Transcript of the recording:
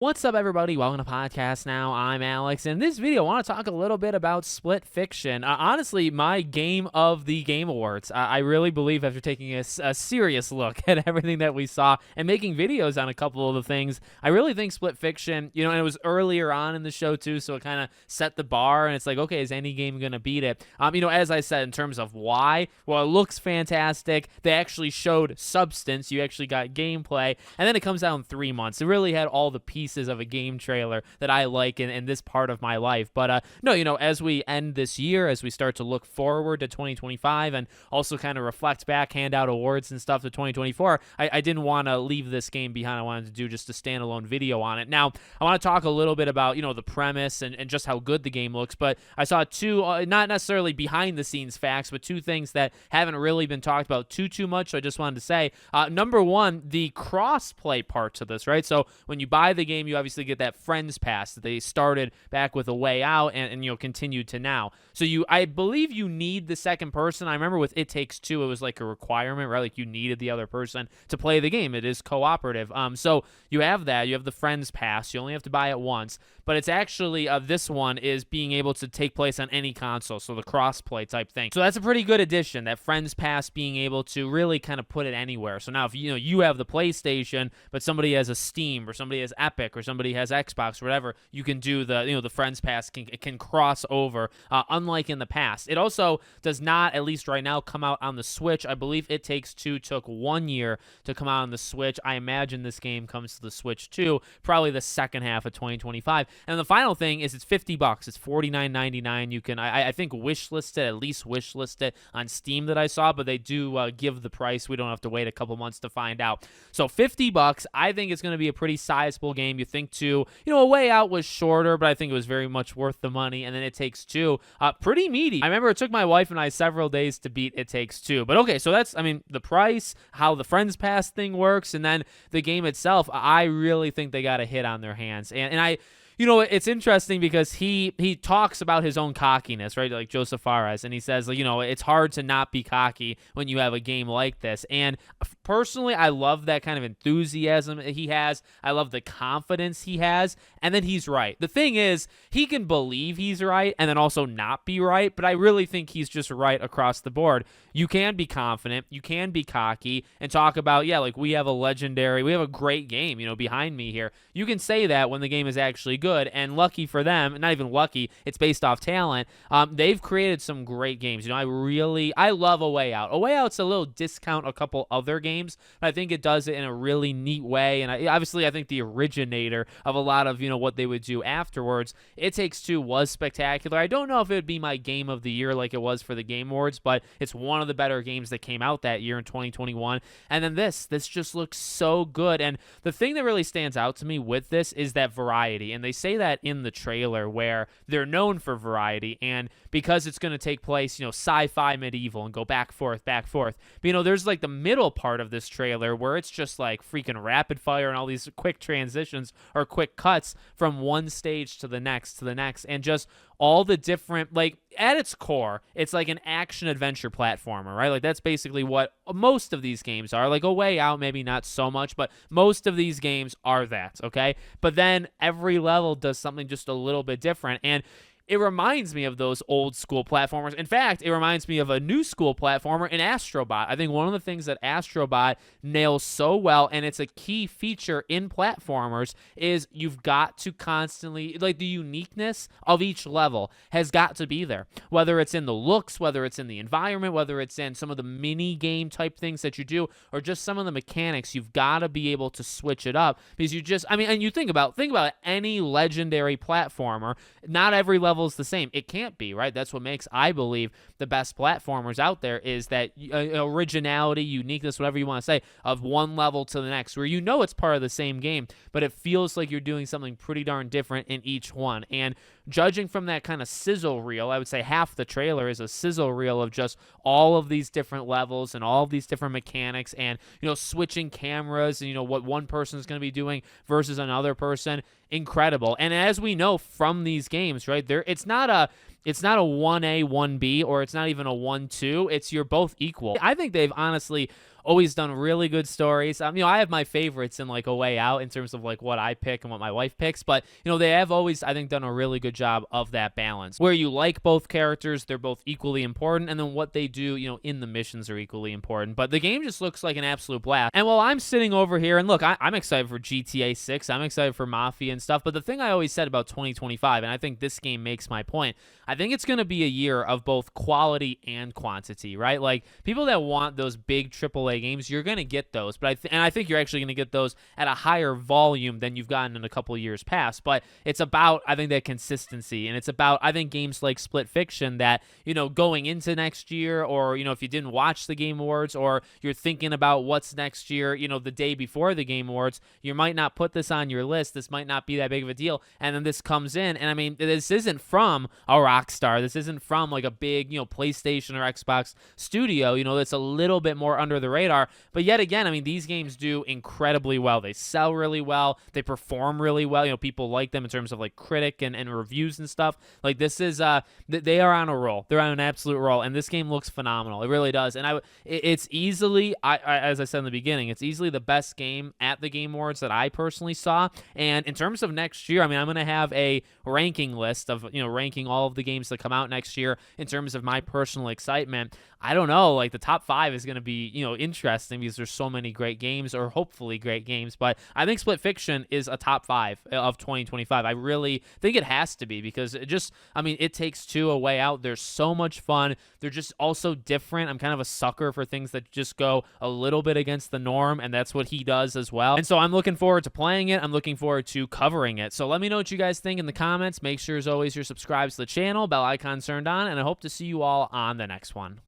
What's up, everybody? Welcome to Podcast Now. I'm Alex. In this video, I want to talk a little bit about Split Fiction. Honestly, my game of the Game Awards. I really believe after taking a serious look at everything that we saw and making videos on a couple of the things, I really think Split Fiction, and it was earlier on in the show too, so it kind of set the bar, and it's like, okay, is any game going to beat it? As I said, in terms of why, well, it looks fantastic. They actually showed substance. You actually got gameplay, and then it comes out in 3 months. It really had all the pieces of a game trailer that I like in this part of my life. But as we end this year, as we start to look forward to 2025 and also kind of reflect back, hand out awards and stuff to 2024, I didn't want to leave this game behind. I wanted to do just a standalone video on it. Now, I want to talk a little bit about, the premise and just how good the game looks, but I saw two, not necessarily behind the scenes facts, but two things that haven't really been talked about too much. So I just wanted to say, number one, the cross-play part to this, right? So when you buy the game, you obviously get that Friends Pass that they started back with A Way Out and continued to now. So I believe you need the second person. I remember with It Takes Two, it was like a requirement, right? Like you needed the other person to play the game. It is cooperative. So you have that. You have the Friends Pass. You only have to buy it once. But it's actually, this one is being able to take place on any console, so the cross-play type thing. So that's a pretty good addition, that Friends Pass being able to really kind of put it anywhere. So now if you have the PlayStation, but somebody has a Steam or somebody has Epic or somebody has Xbox or whatever, you can do the Friends Pass can cross over, unlike in the past. It also does not, at least right now, come out on the Switch. I believe It Takes Two took 1 year to come out on the Switch. I imagine this game comes to the Switch too, probably the second half of 2025. And the final thing is it's $50. It's $49.99. You can, I think, at least wishlist it on Steam that I saw, but they do give the price. We don't have to wait a couple months to find out. So $50, I think it's going to be a pretty sizable game. You think too, A Way Out was shorter, but I think it was very much worth the money. And then It Takes Two, pretty meaty. I remember it took my wife and I several days to beat It Takes Two. But okay, so that's, the price, how the Friends Pass thing works, and then the game itself, I really think they got a hit on their hands. And I... it's interesting because he talks about his own cockiness, right? Like Joseph Fares, and he says, it's hard to not be cocky when you have a game like this. And personally, I love that kind of enthusiasm he has. I love the confidence he has. And then he's right. The thing is, he can believe he's right and then also not be right, but I really think he's just right across the board. You can be confident, you can be cocky, and talk about, we have a great game, behind me here. You can say that when the game is actually good, and lucky for them, not even lucky, it's based off talent. They've created some great games. I love A Way Out. A Way Out's a little discount a couple other games, but I think it does it in a really neat way, and I think the originator of a lot of, what they would do afterwards. It Takes Two was spectacular. I don't know if it would be my game of the year like it was for the Game Awards, but it's one of the better games that came out that year in 2021. And then this just looks so good. And the thing that really stands out to me with this is that variety. And they say that in the trailer, where they're known for variety, and because it's going to take place, sci-fi, medieval, and go back forth. But, there's like the middle part of this trailer where it's just like freaking rapid fire and all these quick transitions or quick cuts from one stage to the next, and just all the different, at its core, it's like an action adventure platformer, right? Like that's basically what most of these games are. Like A Way Out, maybe not so much, but most of these games are that, okay? But then every level does something just a little bit different, and it reminds me of those old school platformers. In fact, it reminds me of a new school platformer in Astrobot. I think one of the things that Astrobot nails so well, and it's a key feature in platformers, is you've got to constantly, the uniqueness of each level has got to be there. Whether it's in the looks, whether it's in the environment, whether it's in some of the mini game type things that you do, or just some of the mechanics, you've got to be able to switch it up. Because and you think about any legendary platformer, not every level is the same. It can't be, right? That's what makes, I believe, the best platformers out there, is that originality, uniqueness, whatever you want to say, of one level to the next, where it's part of the same game, but it feels like you're doing something pretty darn different in each one. And judging from that kind of sizzle reel, I would say half the trailer is a sizzle reel of just all of these different levels and all of these different mechanics, and switching cameras, and what one person is going to be doing versus another person. Incredible. And as we know from these games, right, it's not a 1A, 1B, or it's not even a 1-2. You're both equal. I think they've honestly always done really good stories. I have my favorites in like A Way Out in terms of like what I pick and what my wife picks, but they have always, I think, done a really good job of that balance where you like both characters, they're both equally important, and then what they do, in the missions are equally important. But the game just looks like an absolute blast. And while I'm sitting over here, and look, I'm excited for GTA 6, I'm excited for Mafia and stuff, but the thing I always said about 2025, and I think this game makes my point, I think it's going to be a year of both quality and quantity, right? Like, people that want those big AAA games, you're going to get those, but I think you're actually going to get those at a higher volume than you've gotten in a couple of years past. But it's about, I think, that consistency, and it's about, I think, games like Split Fiction that, going into next year, or, if you didn't watch the Game Awards, or you're thinking about what's next year, the day before the Game Awards, you might not put this on your list. This might not be that big of a deal. And then this comes in, and I mean, this isn't from a Rockstar. This isn't from like a big, PlayStation or Xbox studio, that's a little bit more under the radar. But yet again, I mean, these games do incredibly well. They sell really well. They perform really well. People like them in terms of like critic and reviews and stuff. Like, this is, they are on a roll. They're on an absolute roll. And this game looks phenomenal. It really does. And it's easily, as I said in the beginning, it's easily the best game at the Game Awards that I personally saw. And in terms of next year, I mean, I'm going to have a ranking list of, ranking all of the games that come out next year in terms of my personal excitement. I don't know, like the top 5 is going to be, interesting because there's so many great games, or hopefully great games. But I think Split Fiction is a top 5 of 2025. I really think it has to be, because It Takes Two, A Way Out, they're so much fun. They're just also different. I'm kind of a sucker for things that just go a little bit against the norm, and that's what he does as well. And so I'm looking forward to playing it. I'm looking forward to covering it. So let me know what you guys think in the comments. Make sure, as always, you're subscribed to the channel, bell icon turned on, and I hope to see you all on the next one.